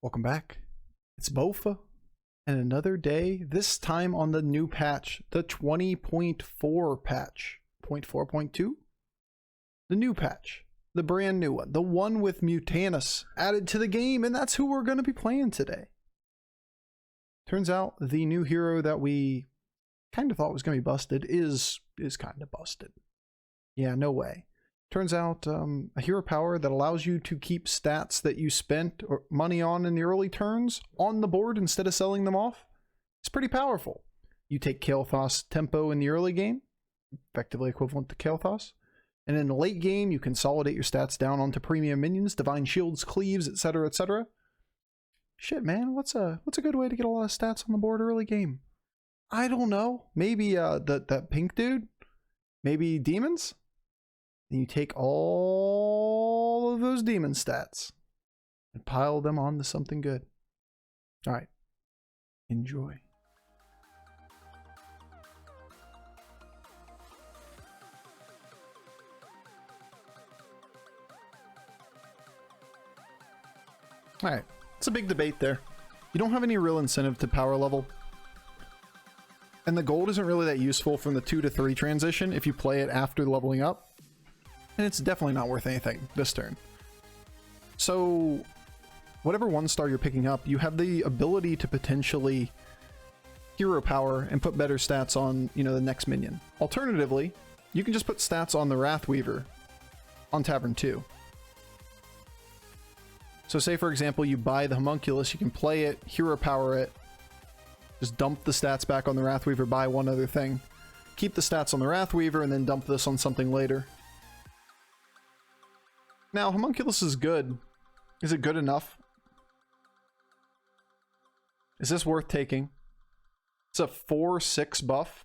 Welcome back. It's Bofa, and another day, this time on the new patch, the 20.4 patch. 0.4.2? The new patch. The brand new one. The one with Mutanus added to the game, and that's who we're going to be playing today. Turns out the new hero that we kind of thought was going to be busted is kind of busted. Yeah, no way. Turns out a hero power that allows you to keep stats that you spent or money on in the early turns on the board instead of selling them off. It's pretty powerful. You take Kael'thas tempo in the early game, effectively equivalent to Kael'thas. And in the late game, you consolidate your stats down onto premium minions, divine shields, cleaves, etc., etc. Shit, man, what's a good way to get a lot of stats on the board early game? I don't know. Maybe that pink dude? Maybe demons? Then you take all of those demon stats and pile them onto something good. All right. Enjoy. All right. It's a big debate there. You don't have any real incentive to power level. And the gold isn't really that useful from the 2 to 3 transition if you play it after leveling up. And it's definitely not worth anything this turn. So whatever 1-star you're picking up, you have the ability to potentially hero power and put better stats on, the next minion. Alternatively, you can just put stats on the Wrathweaver on Tavern 2. So say, for example, you buy the Homunculus, you can play it, hero power it, just dump the stats back on the Wrathweaver, buy one other thing. Keep the stats on the Wrathweaver, and then dump this on something later. Now, Homunculus is good. Is it good enough? Is this worth taking? It's a 4/6 buff.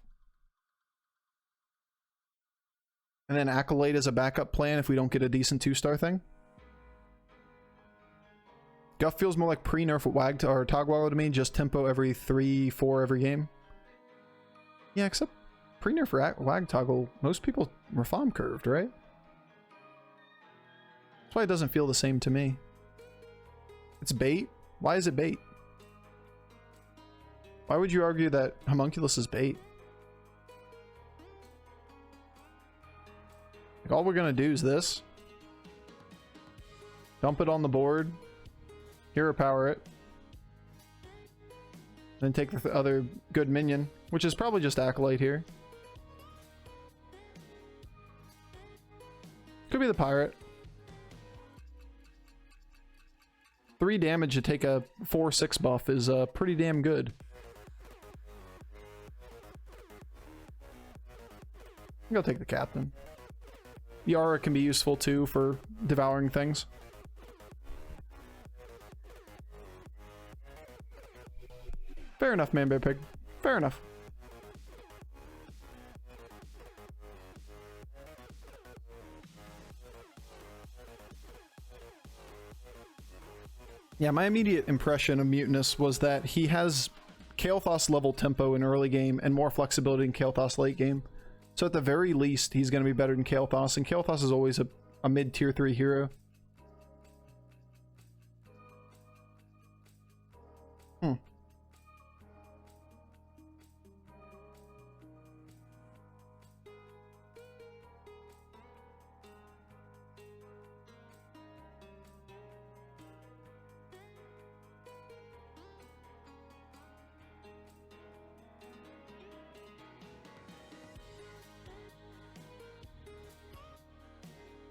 And then Acolyte as a backup plan if we don't get a decent 2-star thing. Guff feels more like pre-nerf Wag or Togwaggle to me, just tempo every 3-4 every game. Yeah, except pre-nerf Wag Toggle, most people reform curved, right? That's why it doesn't feel the same to me. It's bait? Why is it bait? Why would you argue that Homunculus is bait? Like, all we're gonna do is this. Dump it on the board. Hero power it. Then take the other good minion, which is probably just Acolyte here. Could be the pirate. 3 damage to take a 4/6 buff is pretty damn good. I think I'll take the captain. The aura can be useful too for devouring things. Fair enough, Man Bear Pig. Fair enough. Yeah, my immediate impression of Mutanus was that he has Kael'thas level tempo in early game and more flexibility in Kael'thas late game. So at the very least, he's going to be better than Kael'thas, and Kael'thas is always a mid-tier 3 hero.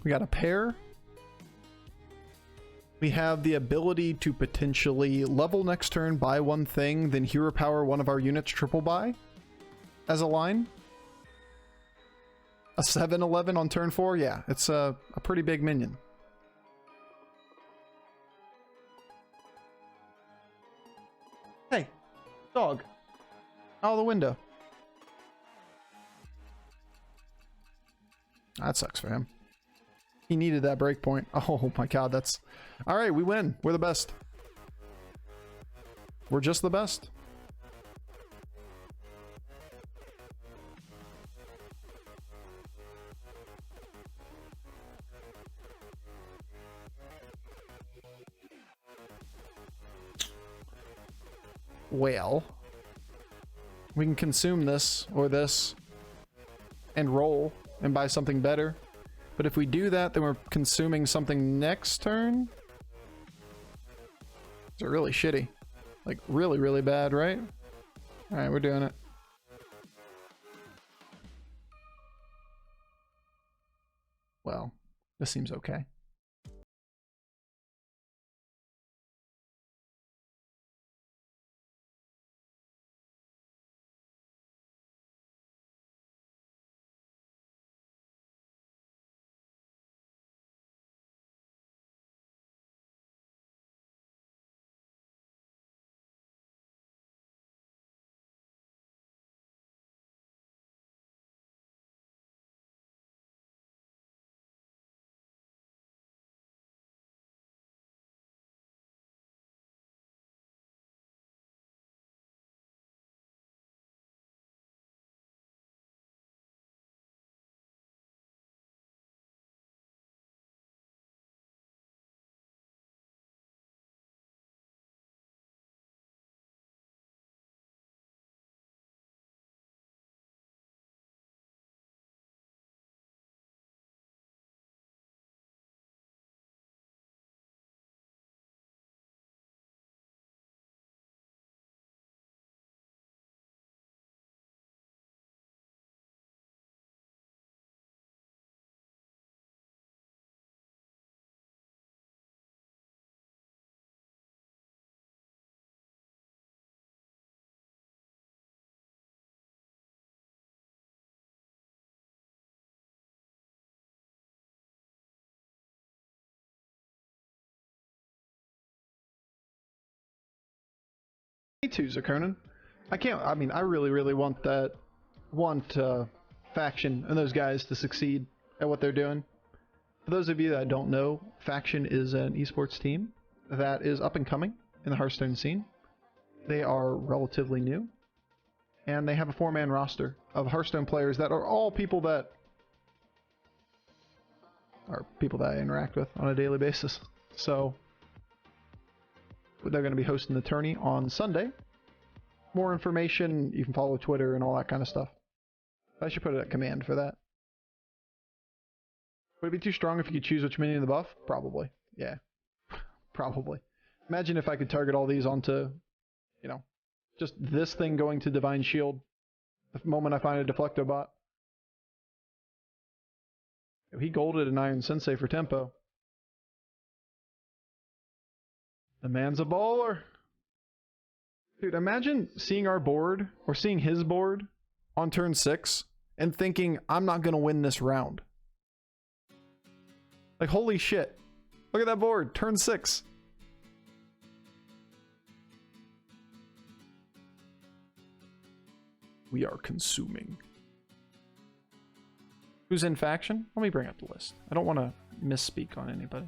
We got a pair. We have the ability to potentially level next turn, buy one thing, then hero power one of our units triple buy as a line. A 7/11 on turn 4? Yeah, it's a pretty big minion. Hey, dog. Out of the window. That sucks for him. He needed that breakpoint. Oh my god, that's... Alright, we win. We're the best. We're just the best. well, we can consume this or this and roll and buy something better. But if we do that, then we're consuming something next turn. It's really shitty. Like, really, really bad, right? Alright, we're doing it. Well, this seems okay. Me too, Conan. I mean, I really, really want Faction and those guys to succeed at what they're doing. For those of you that don't know, Faction is an esports team that is up and coming in the Hearthstone scene. They are relatively new, and they have a 4-man roster of Hearthstone players that are all people that I interact with on a daily basis. So they're going to be hosting the tourney on Sunday. More information, you can follow Twitter and all that kind of stuff. I should put a command for that. Would it be too strong if you could choose which minion to buff? Probably. Yeah. Probably. Imagine if I could target all these onto, you know, just this thing going to Divine Shield the moment I find a Deflecto bot. He golded an Iron Sensei for tempo. The man's a baller. Dude, imagine seeing our board, or seeing his board, on turn 6, and thinking, I'm not gonna win this round. Like, holy shit. Look at that board, turn 6. We are consuming. Who's in Faction? Let me bring up the list. I don't want to misspeak on anybody.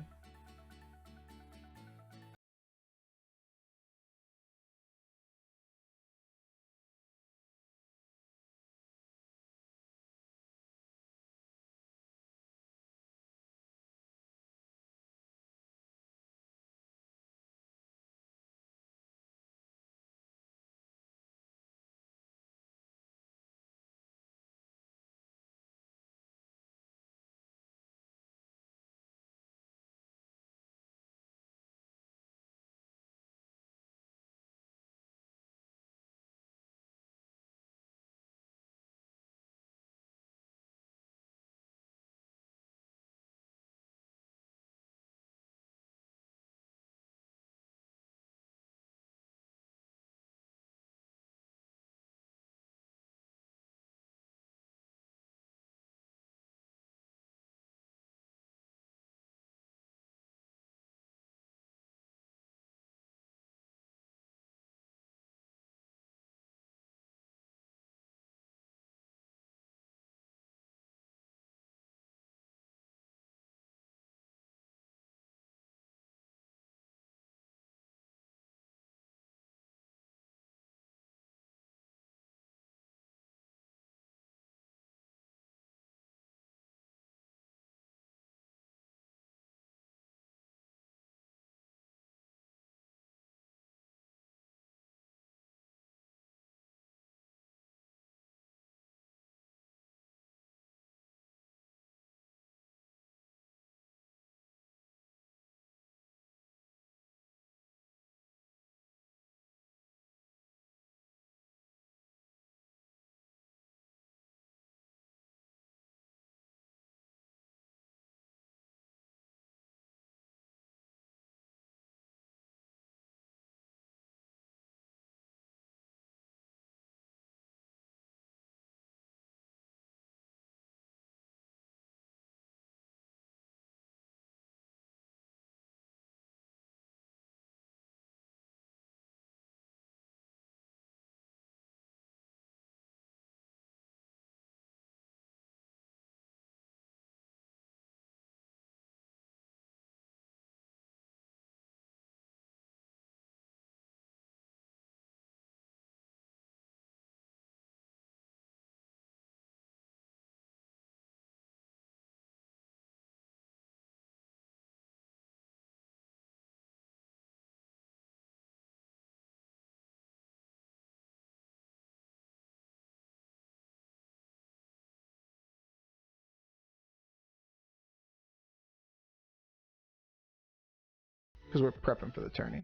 because we're prepping for the tourney.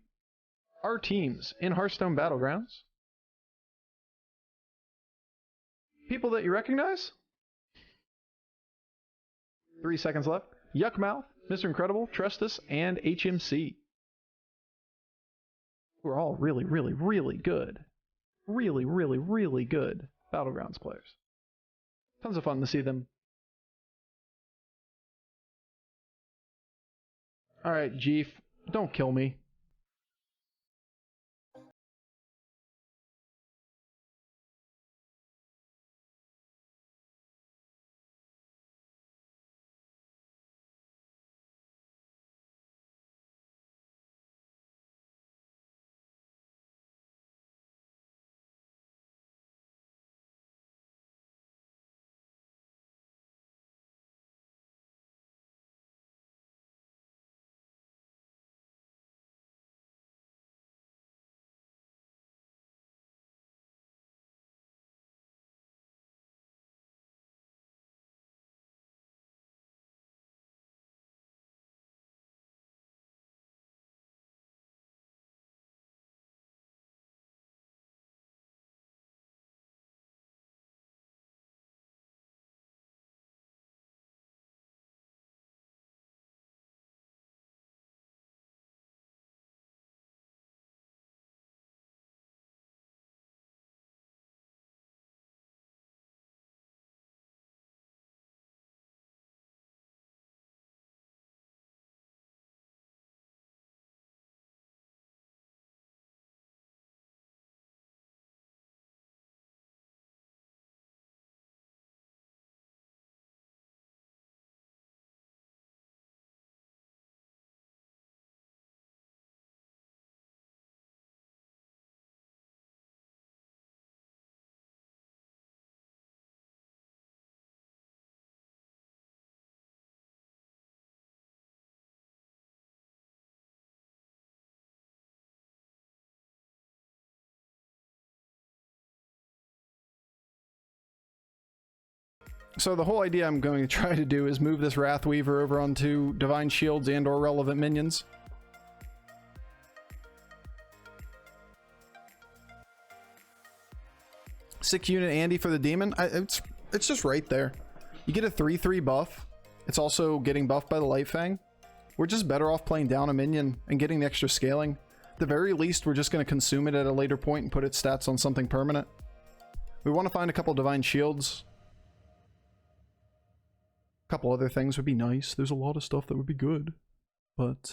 Our teams in Hearthstone Battlegrounds. People that you recognize? 3 seconds left. Yuckmouth, Mr. Incredible, Trestus, and HMC. We're all really, really, really good. Really, really, really good Battlegrounds players. Tons of fun to see them. Alright, Jeef, don't kill me. So the whole idea I'm going to try to do is move this Wrathweaver over onto Divine Shields and or relevant minions. Sick unit Andy for the demon. It's just right there. You get a 3/3 buff. It's also getting buffed by the Light Fang. We're just better off playing down a minion and getting the extra scaling. At the very least, we're just going to consume it at a later point and put its stats on something permanent. We want to find a couple Divine Shields. A couple other things would be nice. There's a lot of stuff that would be good. But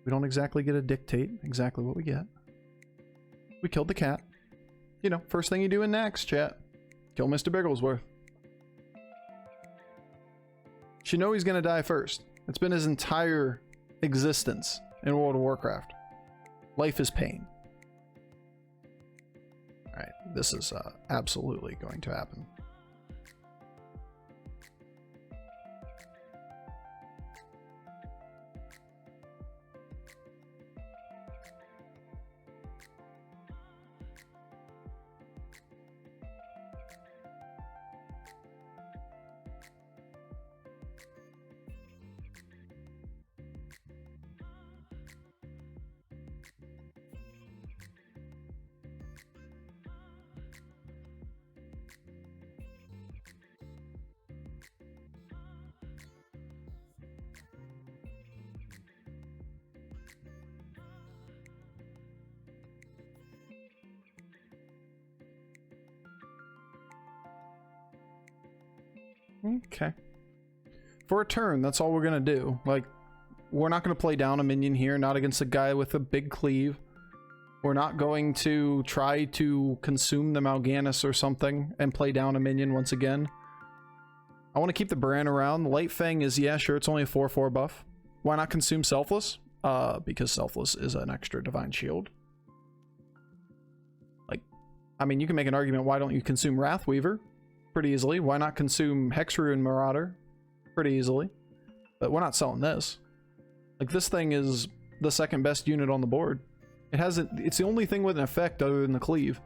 we don't exactly get to dictate exactly what we get. We killed the cat. You know, first thing you do in next, chat. Kill Mr. Bigglesworth. Should know he's gonna die first. It's been his entire existence in World of Warcraft. Life is pain. Alright, this is absolutely going to happen. Okay. For a turn, that's all we're gonna do. Like, we're not gonna play down a minion here, not against a guy with a big cleave. We're not going to try to consume the Mal'Ganis or something and play down a minion once again. I want to keep the Bran around. The Light Fang is, yeah, sure, it's only a 4/4 buff. Why not consume Selfless? Because Selfless is an extra Divine Shield. Like, I mean, you can make an argument, why don't you consume Wrathweaver? Pretty easily. Why not consume Hexruin Marauder? Pretty easily. But we're not selling this. Like, this thing is the second best unit on the board. It hasn't, it's the only thing with an effect other than the cleave.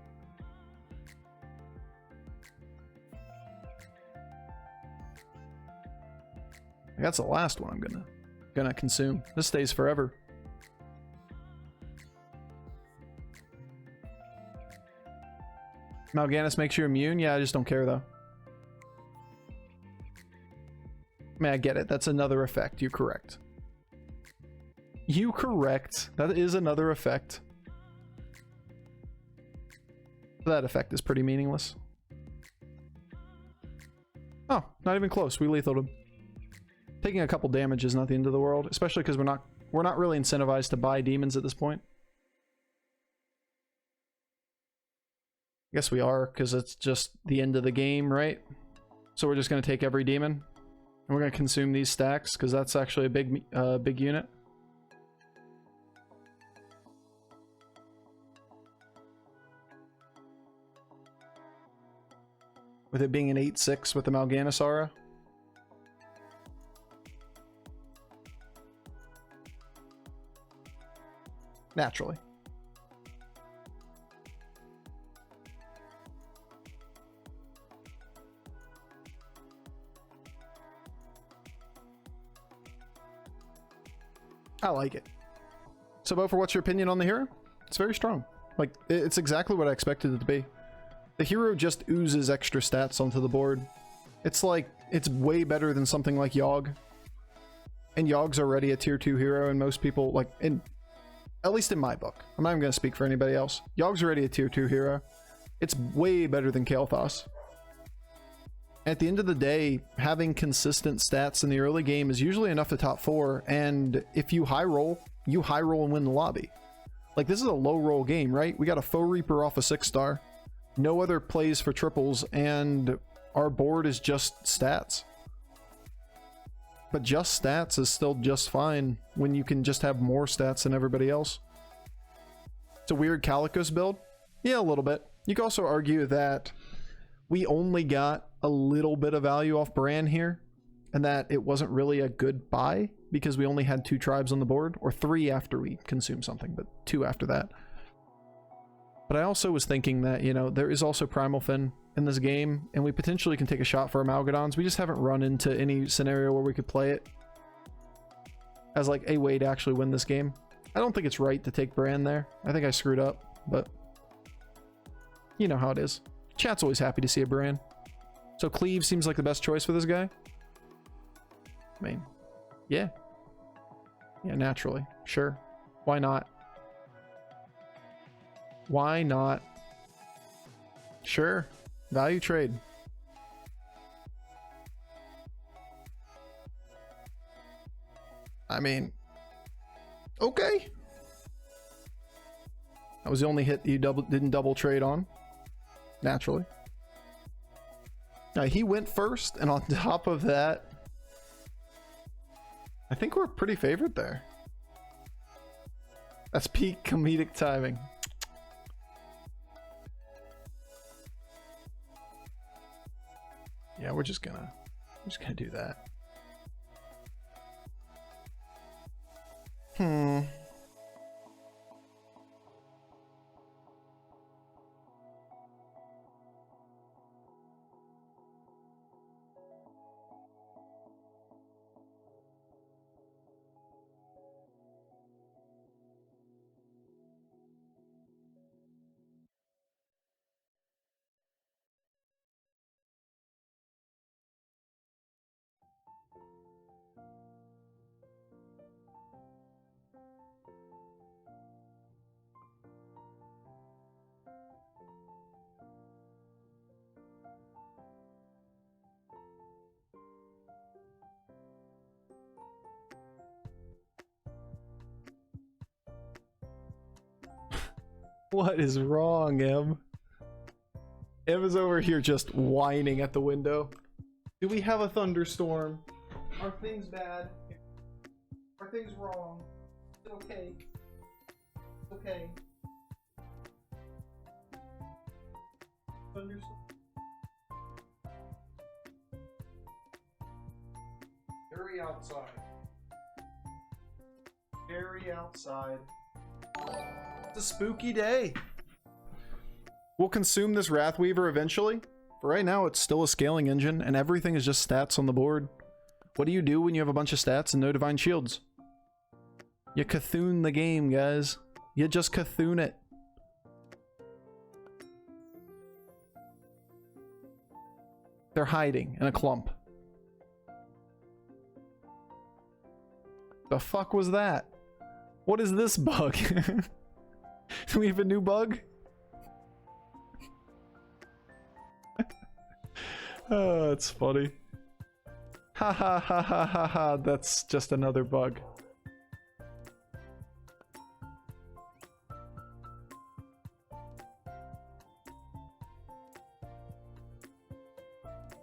That's the last one I'm gonna Gonna consume. This stays forever. Mal'Ganis makes you immune? Yeah, I just don't care though. I mean, I get it. That's another effect. You're correct. You correct. That is another effect. That effect is pretty meaningless. Oh, not even close. We lethaled him. Taking a couple damage is not the end of the world, especially because we're not really incentivized to buy demons at this point. I guess we are, because it's just the end of the game, right? So we're just going to take every demon, and we're going to consume these stacks, because that's actually a big unit. With it being an 8/6 with the Mal'Ganis aura. Naturally. I like it. So, Bo, for what's your opinion on the hero? It's very strong. Like, it's exactly what I expected it to be. The hero just oozes extra stats onto the board. It's like, it's way better than something like Yogg. And Yogg's already a tier 2 hero, and most people, like, at least in my book. I'm not even going to speak for anybody else. Yogg's already a tier 2 hero. It's way better than Kael'thas. At the end of the day, having consistent stats in the early game is usually enough to top 4, and if you high roll and win the lobby. Like, this is a low roll game, right? We got a Foe Reaper off a 6-star. No other plays for triples, and our board is just stats. But just stats is still just fine when you can just have more stats than everybody else. It's a weird Calicos build. Yeah, a little bit. You could also argue that we only got a little bit of value off Bran here, and that it wasn't really a good buy because we only had 2 tribes on the board, or 3 after we consumed something, but 2 after that. But I also was thinking that, you know, there is also Primal Fin in this game, and we potentially can take a shot for Amalgadons. We just haven't run into any scenario where we could play it as like a way to actually win this game. I don't think it's right to take Bran there. I think I screwed up, but you know how it is. Chat's always happy to see a Bran. So Cleave seems like the best choice for this guy. I mean, yeah. Yeah, naturally. Sure. Why not? Why not? Sure. Value trade. I mean, okay. That was the only hit you didn't double trade on. Naturally. Now, he went first, and on top of that, I think we're pretty favored there. That's peak comedic timing. Yeah, we're just gonna do that. What is wrong, Em? Em is over here just whining at the window. Do we have a thunderstorm? Are things bad? Are things wrong? Is it okay? It's okay. Thunderstorm? Very outside. Very outside. It's a spooky day. We'll consume this Wrathweaver eventually. For right now, it's still a scaling engine, and everything is just stats on the board. What do you do when you have a bunch of stats and no divine shields? You Cthulhu the game, guys. You just Cthulhu it. They're hiding in a clump. The fuck was that? What is this bug? Do we have a new bug? Oh, it's funny. Ha ha ha ha ha ha. That's just another bug.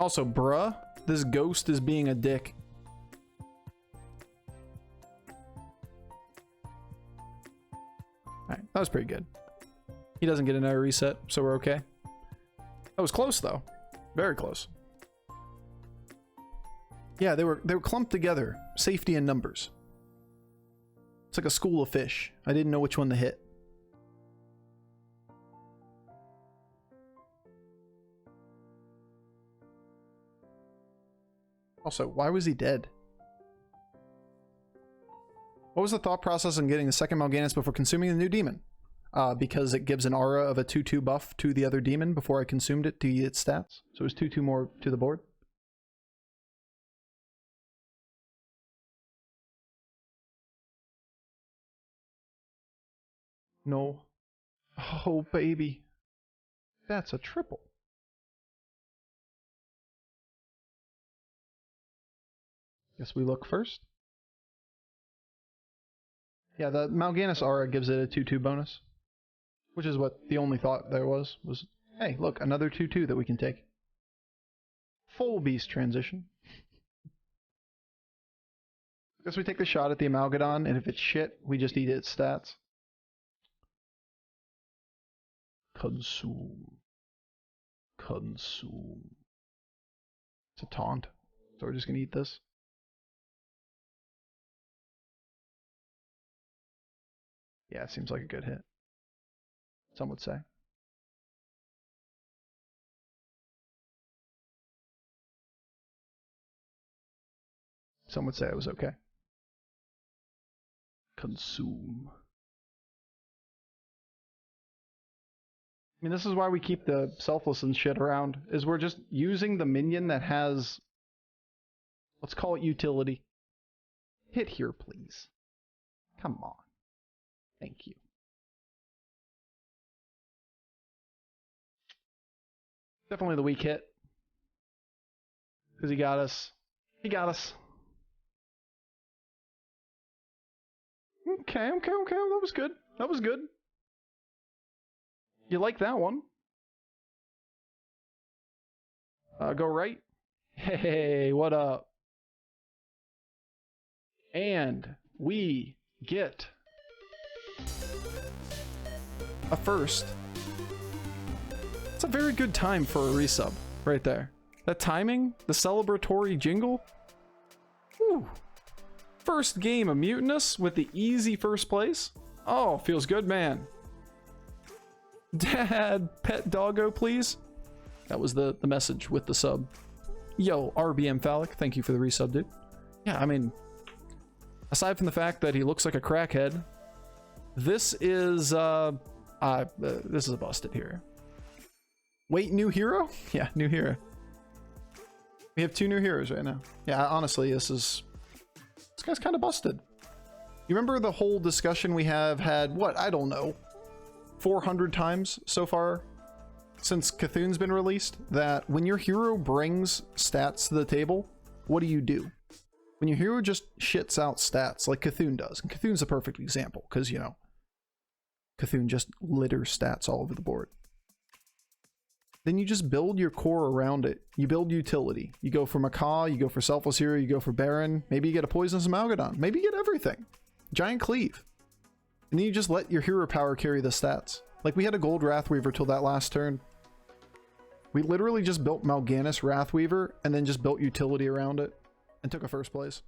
Also, bruh, this ghost is being a dick. Alright, that was pretty good. He doesn't get another reset, so we're okay. That was close though. Very close. Yeah, they were clumped together. Safety in numbers. It's like a school of fish. I didn't know which one to hit. Also, why was he dead? What was the thought process in getting the second Mutanus before consuming the new demon? Because it gives an aura of a 2/2 buff to the other demon before I consumed it to its stats. So it was 2/2 more to the board. No. Oh, baby. That's a triple. Guess we look first. Yeah, the Mutanus aura gives it a 2/2 bonus. Which is what the only thought there was, hey, look, another 2/2 that we can take. Full beast transition. Guess we take the shot at the Amalgadon, and if it's shit, we just eat its stats. Consume. Consume. It's a taunt, so we're just gonna eat this. Yeah, it seems like a good hit. Some would say. Some would say it was okay. Consume. I mean, this is why we keep the selfless and shit around, is we're just using the minion that has, let's call it utility. Hit here, please. Come on. Thank you. Definitely the weak hit. Because he got us. He got us. Okay. That was good. That was good. You like that one? Go right. Hey, what up? And we get a first. It's a very good time for a resub right there. That timing, the celebratory jingle. Whew. First game of Mutanus with the easy first place. Oh, feels good, man. Dad, pet doggo, please. That was the message with the sub. Yo, RBM Phallic, thank you for the resub, dude. Yeah, I mean, aside from the fact that he looks like a crackhead, this is a busted hero. Wait, new hero? Yeah, new hero. We have 2 new heroes right now. Yeah, honestly, this guy's kind of busted. You remember the whole discussion we have had, what, I don't know, 400 times so far since Cthulhu's been released, that when your hero brings stats to the table, what do? When your hero just shits out stats like Cthulhu does, and Cthulhu's a perfect example, because, you know, Cthulhu just litters stats all over the board. Then you just build your core around it. You build utility. You go for Macaw, you go for Selfless Hero, you go for Baron. Maybe you get a Poisonous Amalgadon. Maybe you get everything. Giant Cleave. And then you just let your hero power carry the stats. Like we had a Gold Wrathweaver till that last turn. We literally just built Mutanus Wrathweaver and then just built utility around it and took a first place.